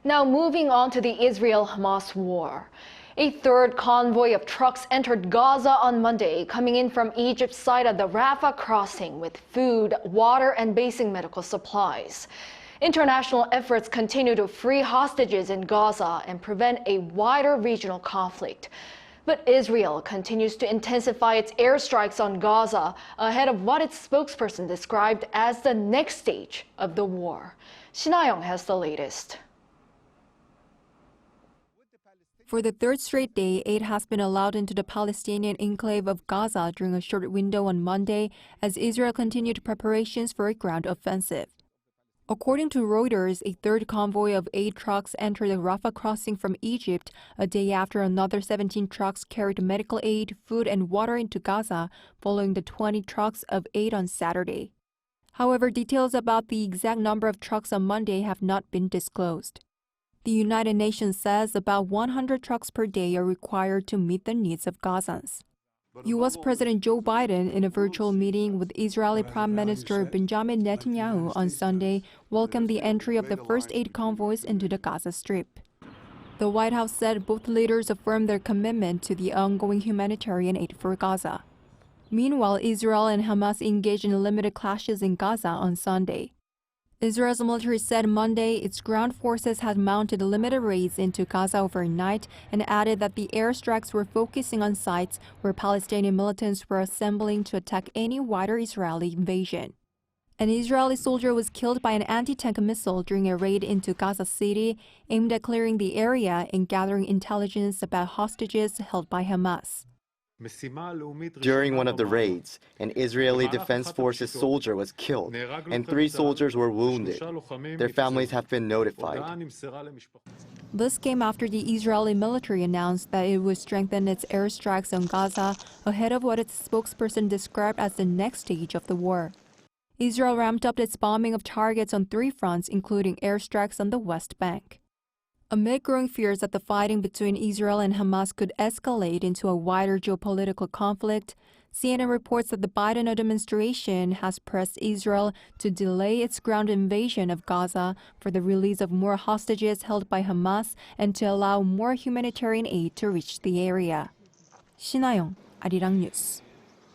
Now moving on to the Israel-Hamas war. A third convoy of trucks entered Gaza on Monday, coming in from Egypt's side of the Rafah crossing with food, water, and basic medical supplies. International efforts continue to free hostages in Gaza and prevent a wider regional conflict. But Israel continues to intensify its airstrikes on Gaza ahead of what its spokesperson described as the next stage of the war. Shin Ha-young has the latest. For the third straight day, aid has been allowed into the Palestinian enclave of Gaza during a short window on Monday as Israel continued preparations for a ground offensive. According to Reuters, a third convoy of 8 trucks entered the Rafah crossing from Egypt a day after another 17 trucks carried medical aid, food, and water into Gaza, following the 20 trucks of aid on Saturday. However, details about the exact number of trucks on Monday have not been disclosed. The United Nations says about 100 trucks per day are required to meet the needs of Gazans. U.S. President Joe Biden, in a virtual meeting with Israeli Prime Minister Benjamin Netanyahu on Sunday, welcomed the entry of the first 8 convoys into the Gaza Strip. The White House said both leaders affirmed their commitment to the ongoing humanitarian aid for Gaza. Meanwhile, Israel and Hamas engaged in limited clashes in Gaza on Sunday. Israel's military said Monday its ground forces had mounted limited raids into Gaza overnight and added that the airstrikes were focusing on sites where Palestinian militants were assembling to attack any wider Israeli invasion. An Israeli soldier was killed by an anti-tank missile during a raid into Gaza City aimed at clearing the area and gathering intelligence about hostages held by Hamas. During one of the raids, an Israeli Defense Forces soldier was killed and 3 soldiers were wounded. Their families have been notified. This came after the Israeli military announced that it would strengthen its airstrikes on Gaza ahead of what its spokesperson described as the next stage of the war. Israel ramped up its bombing of targets on 3 fronts, including airstrikes on the West Bank. Amid growing fears that the fighting between Israel and Hamas could escalate into a wider geopolitical conflict, CNN reports that the Biden administration has pressed Israel to delay its ground invasion of Gaza for the release of more hostages held by Hamas and to allow more humanitarian aid to reach the area. Shin Ha-young, 아리랑뉴스.